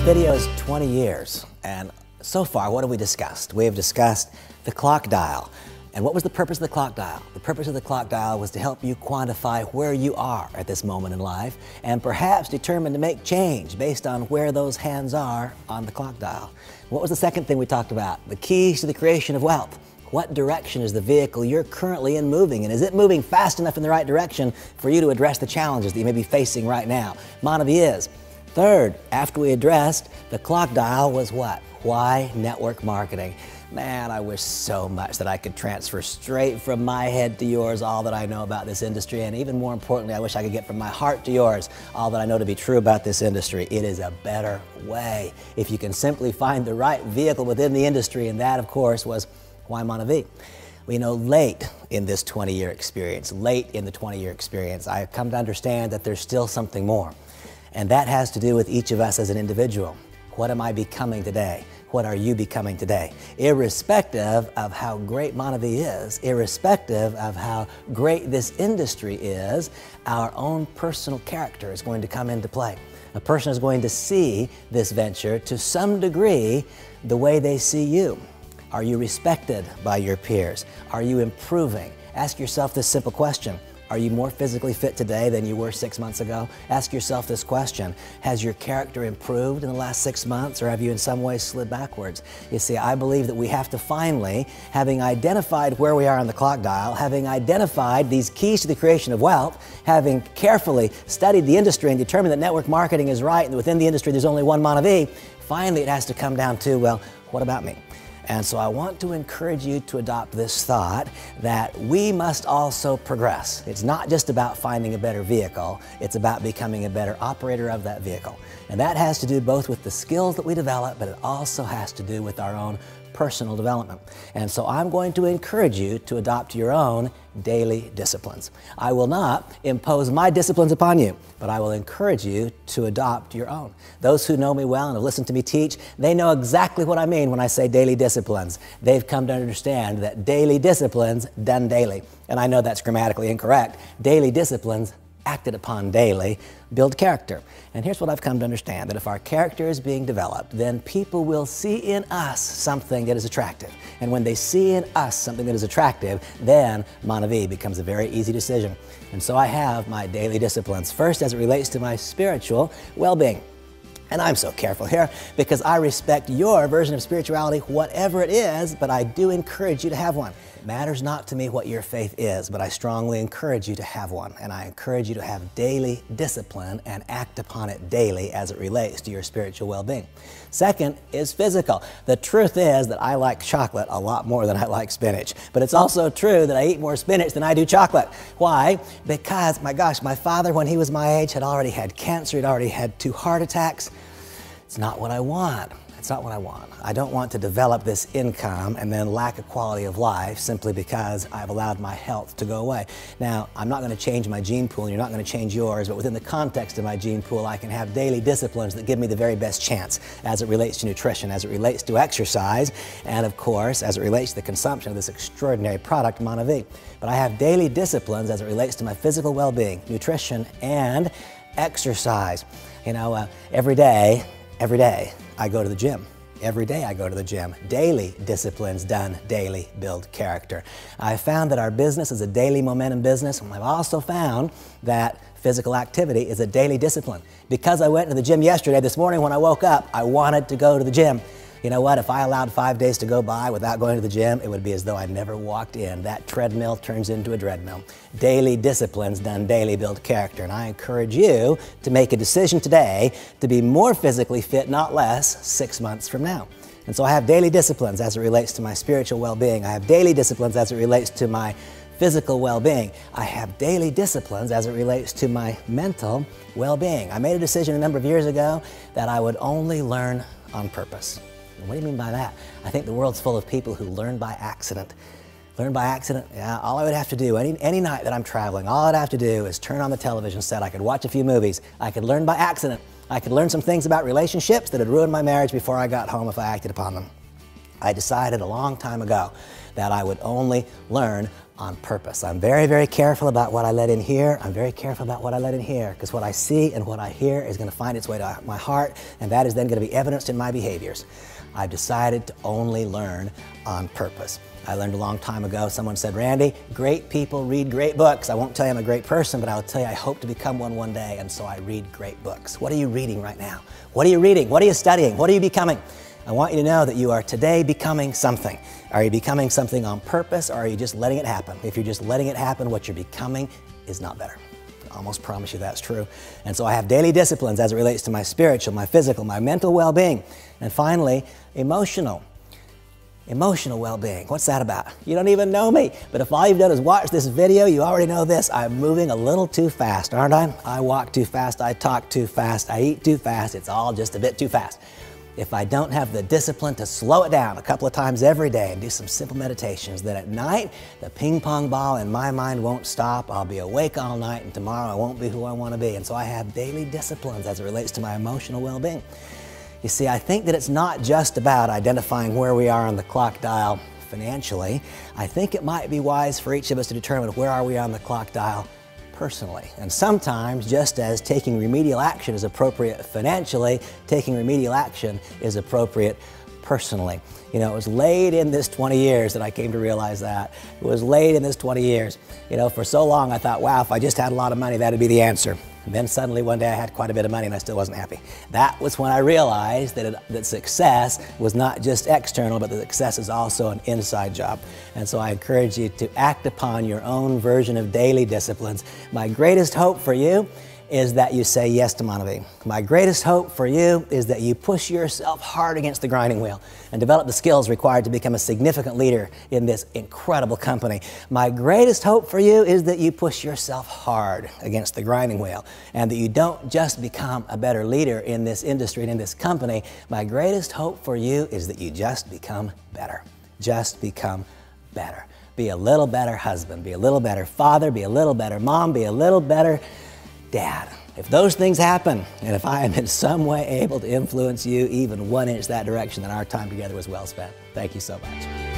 video is 20 years, and so far, what have we discussed? We have discussed the clock dial. And what was the purpose of the clock dial? The purpose of the clock dial was to help you quantify where you are at this moment in life and perhaps determine to make change based on where those hands are on the clock dial. What was the second thing we talked about? The keys to the creation of wealth. What direction is the vehicle you're currently in moving? And is it moving fast enough in the right direction for you to address the challenges that you may be facing right now? Monavie is. Third, after we addressed the clock dial, was what? Why network marketing? Man, I wish so much that I could transfer straight from my head to yours all that I know about this industry, and even more importantly, I wish I could get from my heart to yours all that I know to be true about this industry. It is a better way if you can simply find the right vehicle within the industry, and that, of course, was why Monavie. We know late in this 20-year experience, I have come to understand that there's still something more. And that has to do with each of us as an individual. What am I becoming today? What are you becoming today? Irrespective of how great Monavie is, irrespective of how great this industry is, our own personal character is going to come into play. A person is going to see this venture to some degree the way they see you. Are you respected by your peers? Are you improving? Ask yourself this simple question. Are you more physically fit today than you were 6 months ago? Ask yourself this question. Has your character improved in the last 6 months, or have you in some ways slid backwards? You see, I believe that we have to finally, having identified where we are on the clock dial, having identified these keys to the creation of wealth, having carefully studied the industry and determined that network marketing is right and within the industry there's only one Monavie, finally it has to come down to, well, what about me? And so I want to encourage you to adopt this thought that we must also progress. It's not just about finding a better vehicle, it's about becoming a better operator of that vehicle. And that has to do both with the skills that we develop, but it also has to do with our own personal development. And so I'm going to encourage you to adopt your own daily disciplines. I will not impose my disciplines upon you, but I will encourage you to adopt your own. Those who know me well and have listened to me teach, they know exactly what I mean when I say daily disciplines. They've come to understand that daily disciplines done daily. And I know that's grammatically incorrect. Daily disciplines acted upon daily build character. And here's what I've come to understand, that if our character is being developed, then people will see in us something that is attractive. And when they see in us something that is attractive, then Monavie becomes a very easy decision. And so I have my daily disciplines. First, as it relates to my spiritual well-being. And I'm so careful here because I respect your version of spirituality, whatever it is, but I do encourage you to have one. It matters not to me what your faith is, but I strongly encourage you to have one. And I encourage you to have daily discipline and act upon it daily as it relates to your spiritual well-being. Second is physical. The truth is that I like chocolate a lot more than I like spinach. But it's also true that I eat more spinach than I do chocolate. Why? Because, my gosh, my father, when he was my age, had already had cancer. He'd already had 2 heart attacks. It's not what I want. It's not what I want. I don't want to develop this income and then lack a quality of life simply because I've allowed my health to go away. Now, I'm not going to change my gene pool, and you're not going to change yours, but within the context of my gene pool, I can have daily disciplines that give me the very best chance as it relates to nutrition, as it relates to exercise, and of course, as it relates to the consumption of this extraordinary product, Monavie. But I have daily disciplines as it relates to my physical well-being, nutrition, and exercise. You know, every day, I go to the gym. Every day I go to the gym. Daily disciplines done daily build character. I found that our business is a daily momentum business, and I've also found that physical activity is a daily discipline. Because I went to the gym yesterday, this morning when I woke up, I wanted to go to the gym. You know what? If I allowed 5 days to go by without going to the gym, it would be as though I never walked in. That treadmill turns into a dreadmill. Daily disciplines done daily build character. And I encourage you to make a decision today to be more physically fit, not less, 6 months from now. And so I have daily disciplines as it relates to my spiritual well-being. I have daily disciplines as it relates to my physical well-being. I have daily disciplines as it relates to my mental well-being. I made a decision a number of years ago that I would only learn on purpose. What do you mean by that? I think the world's full of people who learn by accident. Learn by accident? Yeah, all I would have to do, any night that I'm traveling, all I'd have to do is turn on the television set. I could watch a few movies. I could learn by accident. I could learn some things about relationships that had ruined my marriage before I got home if I acted upon them. I decided a long time ago that I would only learn on purpose. I'm very, very careful about what I let in here. I'm very careful about what I let in here, because what I see and what I hear is going to find its way to my heart, and that is then going to be evidenced in my behaviors. I've decided to only learn on purpose. I learned a long time ago, someone said, Randy, great people read great books. I won't tell you I'm a great person, but I'll tell you I hope to become one day, and so I read great books. What are you reading right now? What are you reading? What are you studying? What are you becoming? I want you to know that you are today becoming something. Are you becoming something on purpose, or are you just letting it happen? If you're just letting it happen, what you're becoming is not better. I almost promise you that's true. And so I have daily disciplines as it relates to my spiritual, my physical, my mental well-being. And finally, emotional well-being. What's that about? You don't even know me, but if all you've done is watch this video, you already know this. I'm moving a little too fast, aren't I? I walk too fast, I talk too fast, I eat too fast. It's all just a bit too fast. If I don't have the discipline to slow it down a couple of times every day and do some simple meditations, then at night, the ping pong ball in my mind won't stop. I'll be awake all night, and tomorrow I won't be who I want to be. And so I have daily disciplines as it relates to my emotional well-being. You see, I think that it's not just about identifying where we are on the clock dial financially. I think it might be wise for each of us to determine where are we on the clock dial personally. And sometimes, just as taking remedial action is appropriate financially, taking remedial action is appropriate personally. You know, it was late in this 20 years that I came to realize that. It was late in this 20 years. You know, for so long I thought, wow, if I just had a lot of money, that'd be the answer. And then suddenly one day I had quite a bit of money and I still wasn't happy. That was when I realized that success was not just external, but that success is also an inside job. And so I encourage you to act upon your own version of daily disciplines. My greatest hope for you is that you say yes to Monavie. My greatest hope for you is that you push yourself hard against the grinding wheel and develop the skills required to become a significant leader in this incredible company. My greatest hope for you is that you push yourself hard against the grinding wheel and that you don't just become a better leader in this industry and in this company. My greatest hope for you is that you just become better. Just become better. Be a little better husband, be a little better father, be a little better mom, be a little better Dad. If those things happen, and if I am in some way able to influence you even 1 inch that direction, then our time together was well spent. Thank you so much.